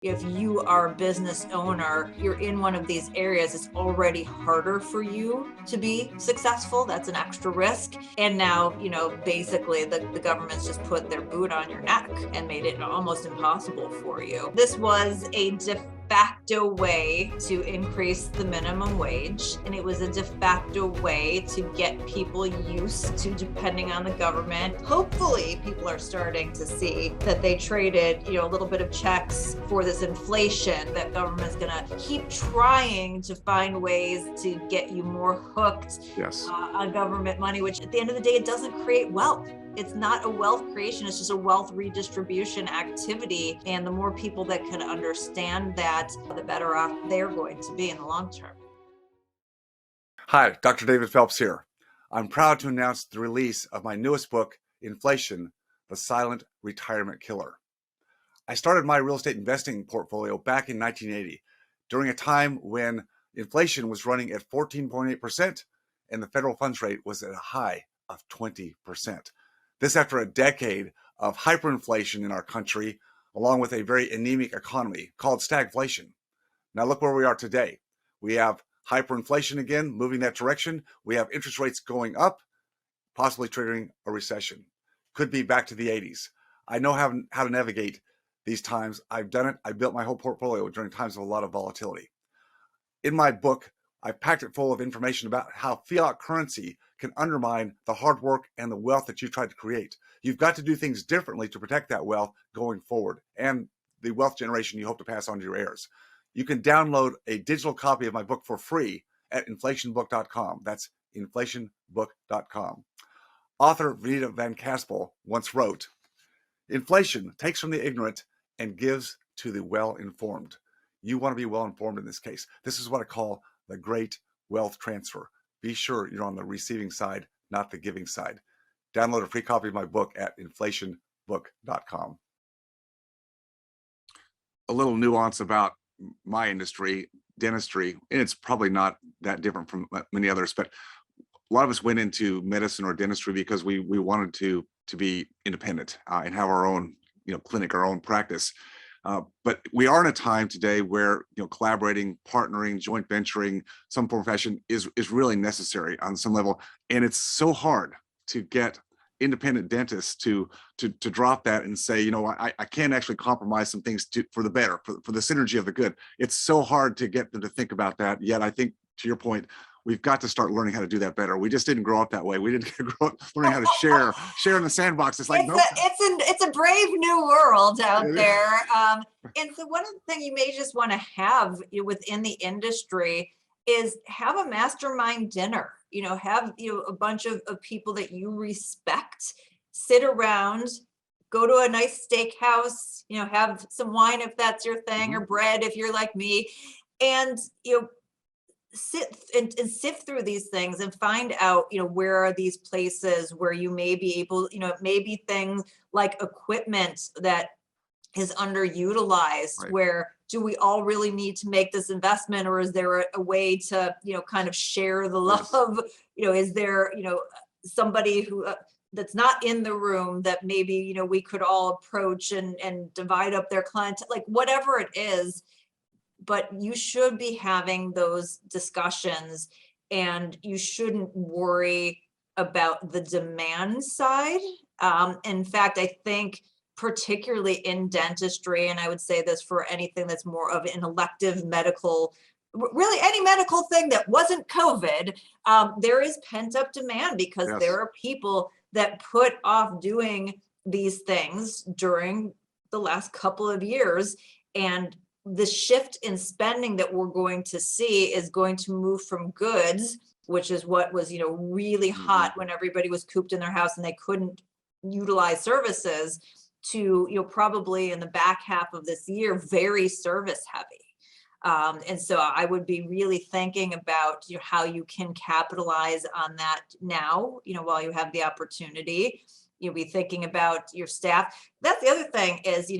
If you are a business owner, you're in one of these areas, it's already harder for you to be successful. That's an extra risk. And now, basically the government's just put their boot on your neck and made it almost impossible for you. This was a de facto way to increase the minimum wage, and it was a de facto way to get people used to depending on the government. Hopefully people are starting to see that they traded a little bit of checks for this inflation, that government's gonna keep trying to find ways to get you more hooked on government money, which at the end of the day, it doesn't create wealth. It's not a wealth creation, it's just a wealth redistribution activity. And the more people that can understand that, the better off they're going to be in the long term. Hi, Dr. David Phelps here. I'm proud to announce the release of my newest book, Inflation, the Silent Retirement Killer. I started my real estate investing portfolio back in 1980, during a time when inflation was running at 14.8% and the federal funds rate was at a high of 20%. This after a decade of hyperinflation in our country, along with a very anemic economy called stagflation. Now look where we are today. We have hyperinflation again, moving that direction. We have interest rates going up, possibly triggering a recession. Could be back to the 80s. I know how to navigate these times. I've done it. I built my whole portfolio during times of a lot of volatility. In my book, I've packed it full of information about how fiat currency can undermine the hard work and the wealth that you've tried to create. You've got to do things differently to protect that wealth going forward and the wealth generation you hope to pass on to your heirs. You can download a digital copy of my book for free at inflationbook.com. That's inflationbook.com. Author Vita Van Caspel once wrote, "Inflation takes from the ignorant and gives to the well-informed." You want to be well-informed in this case. This is what I call the great wealth transfer. Be sure you're on the receiving side, not the giving side. Download a free copy of my book at inflationbook.com. A little nuance about my industry, dentistry, and it's probably not that different from many others, but a lot of us went into medicine or dentistry because we wanted to be independent and have our own clinic, our own practice. But we are in a time today where collaborating, partnering, joint venturing, some profession is really necessary on some level, and it's so hard to get independent dentists to drop that and say, I can actually compromise some things for the better, for the synergy of the good. It's so hard to get them to think about that. Yet I think, to your point, we've got to start learning how to do that better. We just didn't grow up that way. We didn't grow up learning how to share in the sandbox. It's like, it's a brave new world out there. And so one of the things you may just want to have within the industry is have a mastermind dinner. Have a bunch of people that you respect, sit around, go to a nice steakhouse, have some wine if that's your thing, or bread if you're like me, and sit and sift through these things and find out where are these places where you may be able, maybe things like equipment that is underutilized, right? Where do we all really need to make this investment, or is there a way to kind of share the love? Is there somebody who that's not in the room that maybe we could all approach and divide up their client, like whatever it is. But you should be having those discussions, and you shouldn't worry about the demand side. In fact, I think particularly in dentistry, and I would say this for anything that's more of an elective medical, really any medical thing that wasn't COVID, there is pent-up demand because there are people that put off doing these things during the last couple of years, and the shift in spending that we're going to see is going to move from goods, which is what was, really hot when everybody was cooped in their house and they couldn't utilize services, to, probably in the back half of this year, very service heavy. And so I would be really thinking about how you can capitalize on that now, while you have the opportunity. You'll be thinking about your staff. That's the other thing is,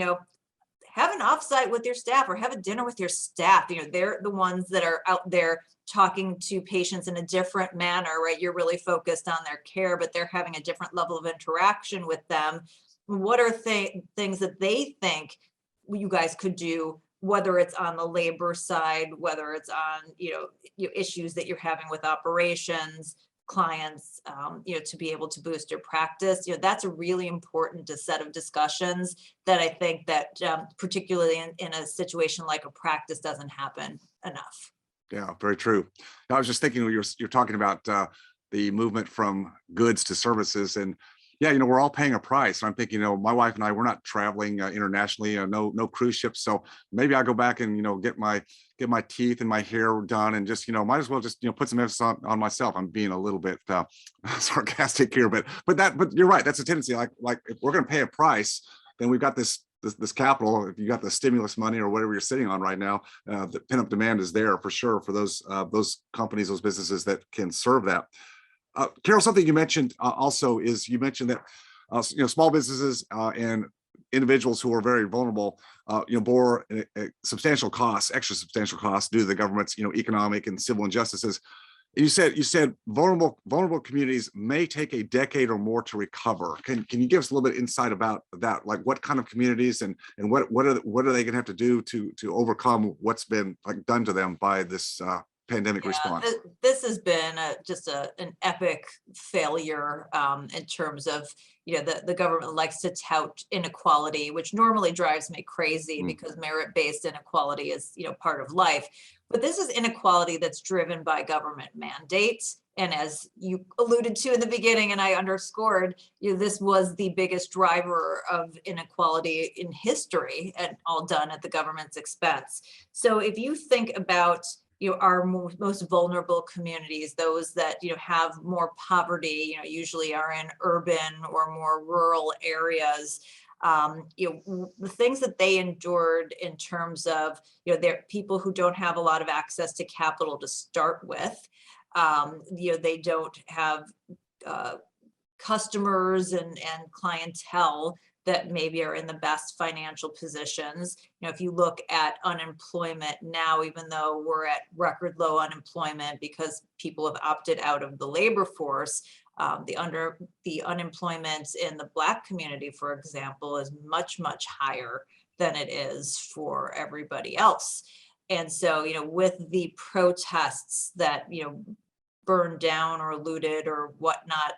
have an offsite with your staff or have a dinner with your staff. They're the ones that are out there talking to patients in a different manner, right? You're really focused on their care, but they're having a different level of interaction with them. What are things that they think you guys could do whether it's on the labor side, whether it's on, issues that you're having with operations, clients, to be able to boost your practice. That's a really important set of discussions that I think that particularly in a situation like a practice doesn't happen enough. Yeah, very true. I was just thinking you're talking about the movement from goods to services, and yeah, we're all paying a price. And I'm thinking, my wife and I, we're not traveling internationally, no cruise ships. So maybe I go back and get my teeth and my hair done, and just might as well just put some emphasis on myself. I'm being a little bit sarcastic here, but you're right. That's a tendency. Like if we're going to pay a price, then we've got this capital. If you got the stimulus money or whatever you're sitting on right now, the pent-up demand is there for sure for those companies, those businesses that can serve that. Carol, something you mentioned also is you mentioned that small businesses and individuals who are very vulnerable, bore substantial costs, extra substantial costs due to the government's economic and civil injustices. You said vulnerable communities may take a decade or more to recover. Can you give us a little bit of insight about that? Like what kind of communities and what are they going to have to do to overcome what's been done to them by this pandemic response? This has been just an epic failure in terms of, the government likes to tout inequality, which normally drives me crazy because merit-based inequality is, part of life. But this is inequality that's driven by government mandates. And as you alluded to in the beginning, and I underscored, this was the biggest driver of inequality in history, and all done at the government's expense. So if you think about our most vulnerable communities, those that have more poverty, usually are in urban or more rural areas. The things that they endured in terms of they're people who don't have a lot of access to capital to start with. They don't have customers and clientele that maybe are in the best financial positions. If you look at unemployment now, even though we're at record low unemployment because people have opted out of the labor force, the unemployment in the Black community, for example, is much, much higher than it is for everybody else. And so, with the protests that, burned down or looted or whatnot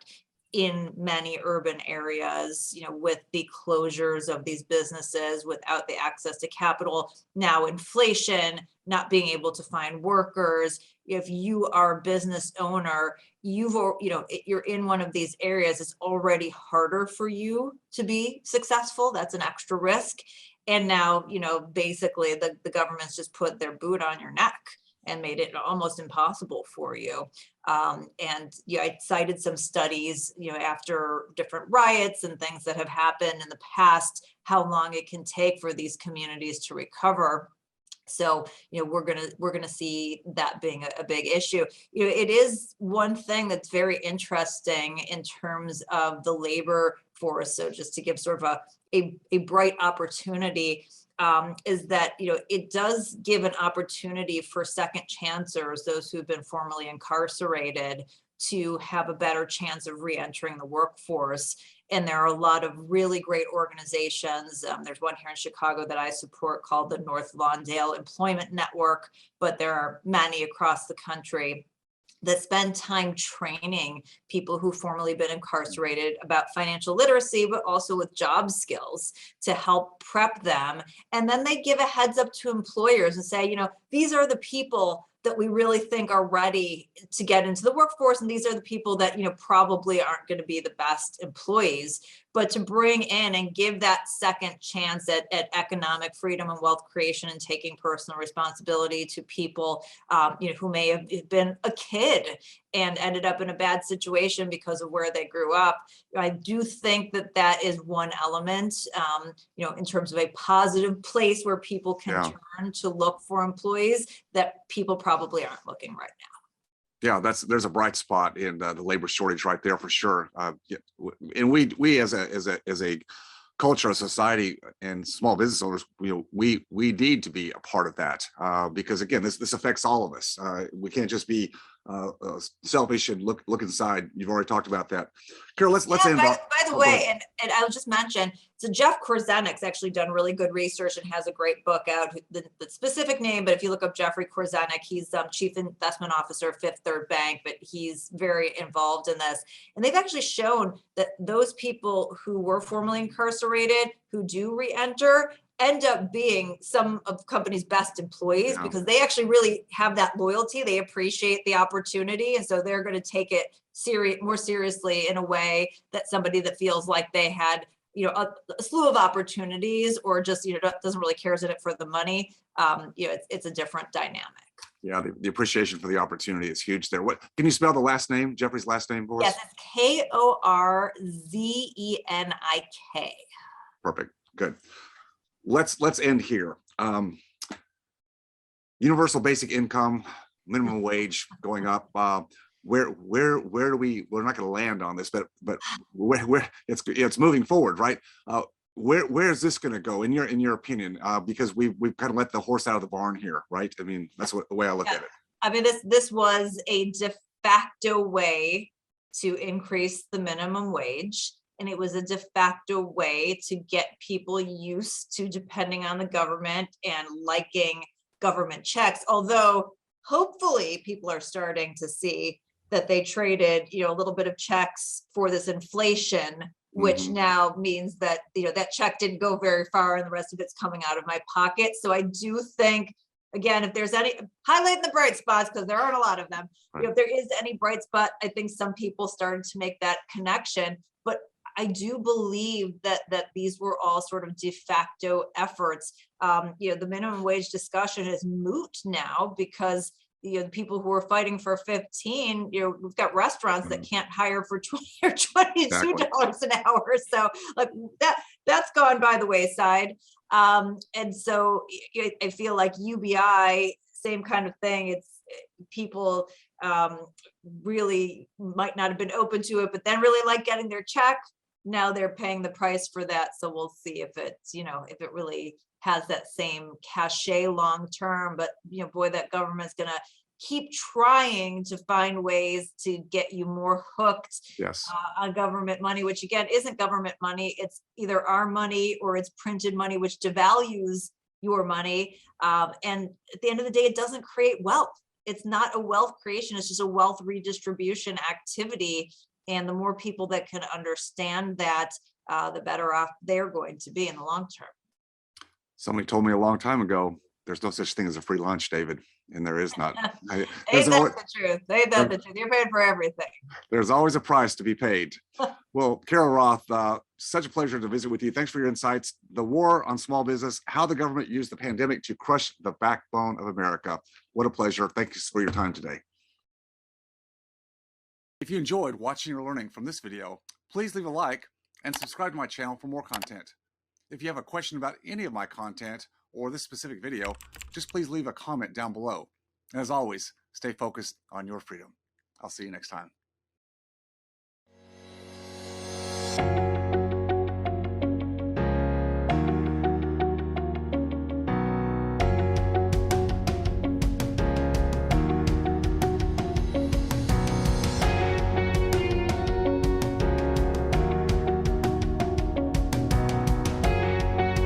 in many urban areas, with the closures of these businesses without the access to capital, now inflation, not being able to find workers. If you are a business owner, you're in one of these areas, it's already harder for you to be successful. That's an extra risk. And now, basically the government's just put their boot on your neck and made it almost impossible for you. I cited some studies, after different riots and things that have happened in the past, how long it can take for these communities to recover. So, we're gonna see that being a big issue. It is one thing that's very interesting in terms of the labor force. So just to give sort of a bright opportunity, is that it does give an opportunity for second chancers, those who've been formerly incarcerated, to have a better chance of re-entering the workforce. And there are a lot of really great organizations. There's one here in Chicago that I support called the North Lawndale Employment Network, but there are many across the country that spend time training people who've formerly been incarcerated about financial literacy, but also with job skills to help prep them. And then they give a heads up to employers and say, these are the people that we really think are ready to get into the workforce. And these are the people that, probably aren't going to be the best employees, but to bring in and give that second chance at economic freedom and wealth creation and taking personal responsibility to people, who may have been a kid and ended up in a bad situation because of where they grew up. I do think that is one element, in terms of a positive place where people can turn to look for employees that people probably aren't looking right now. Yeah, there's a bright spot in the labor shortage right there for sure. And we as a culture, a society, and small business owners, we need to be a part of that because again, this affects all of us. We can't just be selfish and look inside. You've already talked about that. Carol, let's end. By the way, and I'll just mention, so Jeff Korzenek's actually done really good research and has a great book out. The specific name, but if you look up Jeffrey Korzenek, he's Chief Investment Officer of Fifth Third Bank, but he's very involved in this. And they've actually shown that those people who were formerly incarcerated, who do re-enter, end up being some of companies' best employees because they actually really have that loyalty. They appreciate the opportunity. And so they're going to take it more seriously in a way that somebody that feels like they had, a slew of opportunities or just, doesn't really care in it for the money. It's a different dynamic. Yeah, the appreciation for the opportunity is huge there. What can you spell the last name, Jeffrey's last name for us? Yes, it's Korzenik. Perfect. Good. Let's end here. Universal basic income, minimum wage going up. Where do we're not going to land on this, but where it's moving forward, right? Where is this going to go in your opinion? Because we've kind of let the horse out of the barn here, right? I mean, that's the way I look at it. I mean, this was a de facto way to increase the minimum wage. And it was a de facto way to get people used to depending on the government and liking government checks. Although hopefully people are starting to see that they traded, a little bit of checks for this inflation, which now means that, that check didn't go very far and the rest of it's coming out of my pocket. So I do think, again, if there's any, highlighting the bright spots, because there aren't a lot of them, if there is any bright spot, I think some people started to make that connection. But I do believe that these were all sort of de facto efforts. The minimum wage discussion is moot now because the people who are fighting for 15, we've got restaurants that can't hire for $20 or $22 an hour. So like that's gone by the wayside. And so I feel like UBI, same kind of thing. It's people really might not have been open to it, but then really like getting their check. Now they're paying the price for that. So we'll see if it's, if it really has that same cachet long term. But, boy, that government's going to keep trying to find ways to get you more hooked on government money, which again, isn't government money. It's either our money or it's printed money, which devalues your money. And at the end of the day, it doesn't create wealth. It's not a wealth creation. It's just a wealth redistribution activity. And the more people that can understand that, the better off they're going to be in the long term. Somebody told me a long time ago, there's no such thing as a free lunch, David. And there is not. Ain't that the truth? Ain't that the truth? You're paid for everything. There's always a price to be paid. Well, Carol Roth, such a pleasure to visit with you. Thanks for your insights. The war on small business, how the government used the pandemic to crush the backbone of America. What a pleasure. Thank you for your time today. If you enjoyed watching or learning from this video, please leave a like and subscribe to my channel for more content. If you have a question about any of my content or this specific video, just please leave a comment down below. And as always, stay focused on your freedom. I'll see you next time.